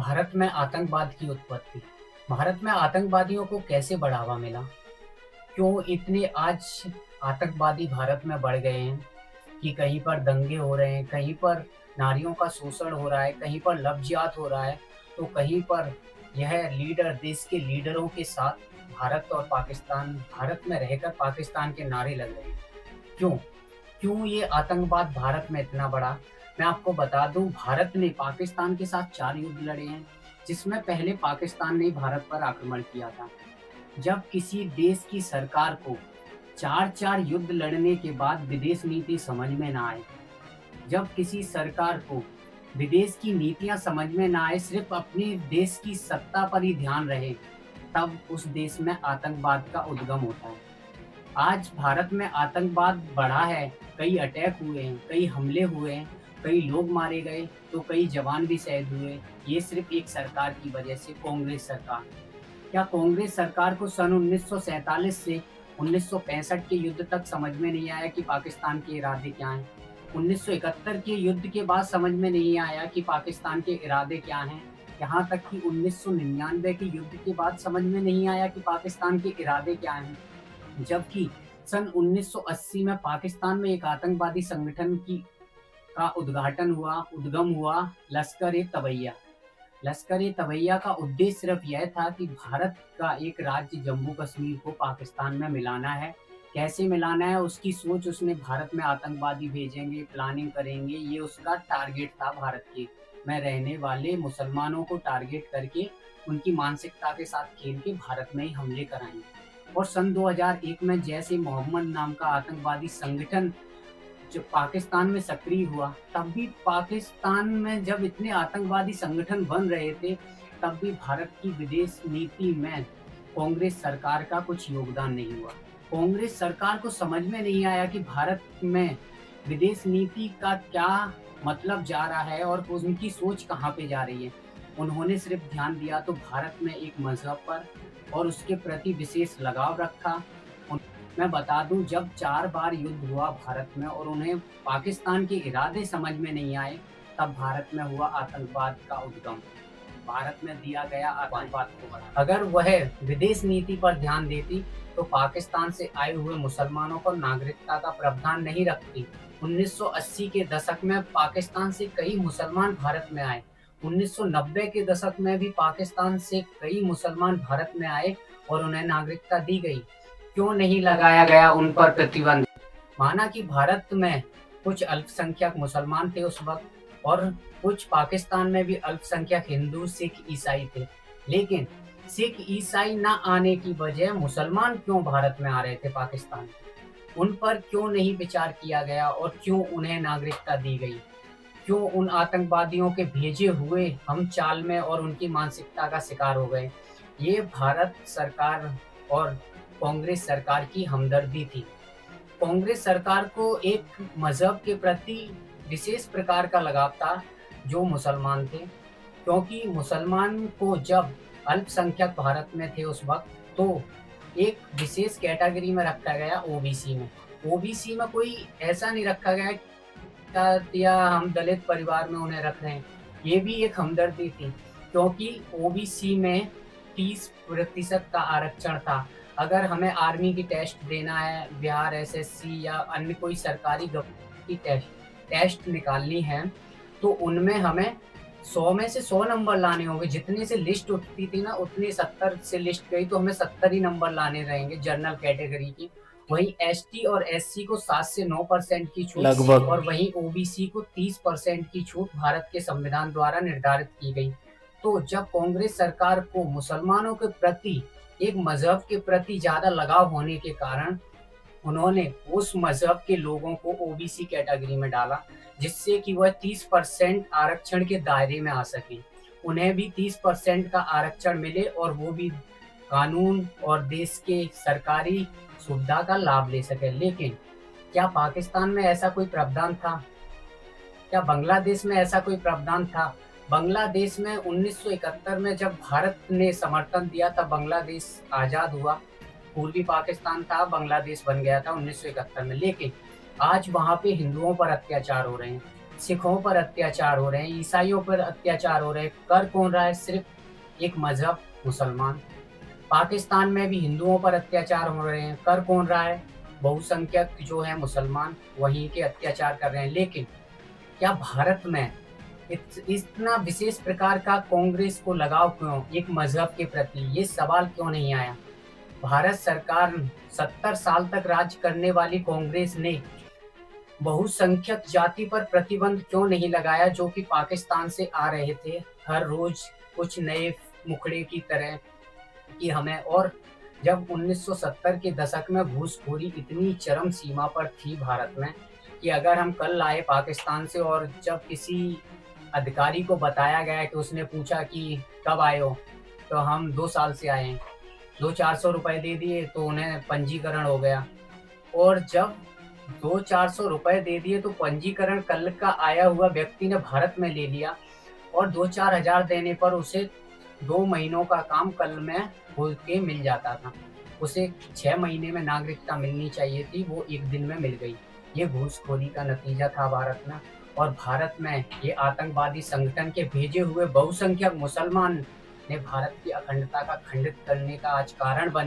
भारत में आतंकवाद की उत्पत्ति। भारत में आतंकवादियों को कैसे बढ़ावा मिला? क्यों इतने आज आतंकवादी भारत में बढ़ गए हैं कि कहीं पर दंगे हो रहे हैं, कहीं पर नारियों का शोषण हो रहा है, कहीं पर लव-जिहाद हो रहा है, तो कहीं पर यह देश के लीडरों के साथ भारत में रहकर पाकिस्तान के नारे लग रहे हैं। क्यों? क्यों ये आतंकवाद भारत में इतना बढ़ा? मैं आपको बता दूं, भारत ने पाकिस्तान के साथ 4 युद्ध लड़े हैं, जिसमें पहले पाकिस्तान ने भारत पर आक्रमण किया था। जब किसी देश की सरकार को 4-4 युद्ध लड़ने के बाद विदेश नीति समझ में ना आए, जब किसी सरकार को विदेश की नीतियां समझ में ना आए, सिर्फ अपने देश की सत्ता पर ही ध्यान रहे, तब उस देश में आतंकवाद का उद्गम होता है। आज भारत में आतंकवाद बढ़ा है, कई अटैक हुए हैं, कई हमले हुए हैं, कई लोग मारे गए, तो कई जवान भी शहीद हुए। ये सिर्फ एक सरकार की वजह से, कांग्रेस सरकार। क्या कांग्रेस सरकार को सन 1947 से 1965 के युद्ध तक समझ में नहीं आया कि पाकिस्तान के इरादे क्या हैं? 1971 के युद्ध के बाद समझ में नहीं आया कि पाकिस्तान के इरादे क्या हैं? यहाँ तक कि 1999 के युद्ध के बाद समझ में नहीं आया कि पाकिस्तान के इरादे क्या हैं? जबकि सन 1980 में पाकिस्तान में एक आतंकवादी संगठन का उद्गम हुआ, लश्कर-ए-तैयबा। लश्कर-ए-तैयबा का उद्देश्य सिर्फ यह था कि भारत का एक राज्य जम्मू कश्मीर को पाकिस्तान में मिलाना है। कैसे मिलाना है, उसकी सोच उसने भारत में आतंकवादी भेजेंगे, प्लानिंग करेंगे, ये उसका टारगेट था। भारत के में रहने वाले मुसलमानों को टारगेट करके उनकी मानसिकता के साथ खेल के भारत में ही हमले कराएंगे। और सन 2001 में जैसे मोहम्मद नाम का आतंकवादी संगठन जब पाकिस्तान में सक्रिय हुआ, तब भी पाकिस्तान में जब इतने आतंकवादी संगठन बन रहे थे, तब भी भारत की विदेश नीति में कांग्रेस सरकार का कुछ योगदान नहीं हुआ। कांग्रेस सरकार को समझ में नहीं आया कि भारत में विदेश नीति का क्या मतलब जा रहा है और उनकी सोच कहाँ पे जा रही है। उन्होंने सिर्फ ध्यान दिया तो भारत में एक मजहब पर और उसके प्रति विशेष लगाव रखा। मैं बता दूं, जब 4 बार युद्ध हुआ भारत में और उन्हें पाकिस्तान के इरादे समझ में नहीं आए, तब भारत में हुआ आतंकवाद का उद्गम। भारत में दिया गया आतंकवाद को बढ़ावा। अगर वह विदेश नीति पर ध्यान देती, तो पाकिस्तान से आए हुए मुसलमानों पर नागरिकता का प्रावधान नहीं रखती। 1980 के दशक में पाकिस्तान से कई मुसलमान भारत में आए। 1990 के दशक में भी पाकिस्तान से कई मुसलमान भारत में आए और उन्हें नागरिकता दी गई। क्यों नहीं लगाया गया उन पर प्रतिबंध? माना कि भारत में कुछ अल्पसंख्यक मुसलमान थे उस वक्त और कुछ पाकिस्तान में भी अल्पसंख्यक हिंदू, सिख, ईसाई थे, लेकिन सिख, ईसाई ना आने की बजाय मुसलमान क्यों भारत में आ रहे थे पाकिस्तान? उन पर क्यों नहीं विचार किया गया और क्यों उन्हें नागरिकता दी गई? क्यों उन आतंकवादियों के भेजे हुए हम चाल में और उनकी मानसिकता का शिकार हो गए? ये भारत सरकार और कांग्रेस सरकार की हमदर्दी थी। कांग्रेस सरकार को एक मजहब के प्रति विशेष प्रकार का लगाव था, जो मुसलमान थे, क्योंकि मुसलमान को जब अल्पसंख्यक भारत में थे उस वक्त, तो एक विशेष कैटेगरी में रखा गया, ओबीसी में। ओबीसी में कोई ऐसा नहीं रखा गया या हम दलित परिवार में उन्हें रख रहे हैं। ये भी एक हमदर्दी थी, क्योंकि ओबीसी में 30% का आरक्षण था। अगर हमें आर्मी की टेस्ट देना है, बिहार एसएससी या अन्य कोई सरकारी की टेस्ट निकालनी है, तो उनमें हमें 100 में से 100 नंबर लाने होंगे। जितने से लिस्ट उठती थी ना, उतनी 70 से लिस्ट गई तो हमें 70 ही नंबर लाने रहेंगे जनरल कैटेगरी की। वहीं एसटी और एससी को 7 से 9% की छूट लगभग। और वहीं ओबीसी को 30% की छूट भारत के संविधान द्वारा निर्धारित की गई। तो जब कांग्रेस सरकार को मुसलमानों के प्रति, एक मजहब के प्रति ज्यादा लगाव होने के कारण उन्होंने उस मजहब के लोगों को ओबीसी कैटेगरी में डाला, जिससे कि वह 30% आरक्षण के दायरे में आ सके। उन्हें भी 30% का आरक्षण मिले और वो भी कानून और देश के सरकारी सुविधा का लाभ ले सके। लेकिन क्या पाकिस्तान में ऐसा कोई प्रावधान था? क्या बांग्लादेश में ऐसा कोई प्रावधान था? बांग्लादेश में 1971 में जब भारत ने समर्थन दिया, तब बांग्लादेश आजाद हुआ। पूर्वी पाकिस्तान था, बांग्लादेश बन गया था 1971 में। लेकिन आज वहाँ पे हिंदुओं पर अत्याचार हो रहे हैं। सिखों पर अत्याचार हो रहे हैं, ईसाइयों पर अत्याचार हो रहे हैं। कर कौन रहा है? सिर्फ एक मजहब, मुसलमान। पाकिस्तान में भी हिंदुओं पर अत्याचार हो रहे हैं। कर कौन रहा है? बहुसंख्यक जो है मुसलमान, वहीं के अत्याचार कर रहे हैं। लेकिन क्या भारत में इतना विशेष प्रकार का कांग्रेस को लगाव क्यों, एक मजहब के प्रति? ये सवाल क्यों नहीं आया? भारत सरकार 70 साल तक राज करने वाली कांग्रेस ने बहुसंख्यक जाति पर प्रतिबंध क्यों नहीं लगाया, जो कि पाकिस्तान से आ रहे थे हर रोज कुछ नए मुखड़े की तरह कि हमें। और जब 1970 के दशक में घूसखोरी इतनी चरम सीमा पर थी भारत में कि अगर हम कल आए पाकिस्तान से और जब किसी अधिकारी को बताया गया कि उसने पूछा कि कब आए हो, तो हम 2 साल से आए हैं, 200-400 रुपए दे दिए तो उन्हें पंजीकरण हो गया। और जब 200-400 रुपए दे दिए तो पंजीकरण कल का आया हुआ व्यक्ति ने भारत में ले लिया, और 2-4 हजार देने पर उसे 2 महीनों का काम कल में हो के मिल जाता था। उसे 6 महीने में नागरिकता मिलनी चाहिए थी, वो 1 दिन में मिल गई। ये घूसखोरी का नतीजा था भारत में। और भारत में ये आतंकवादी संगठन के भेजे हुए बहुसंख्यक मुसलमान ने भारत की अखंडता का खंडित करने का आज कारण बने।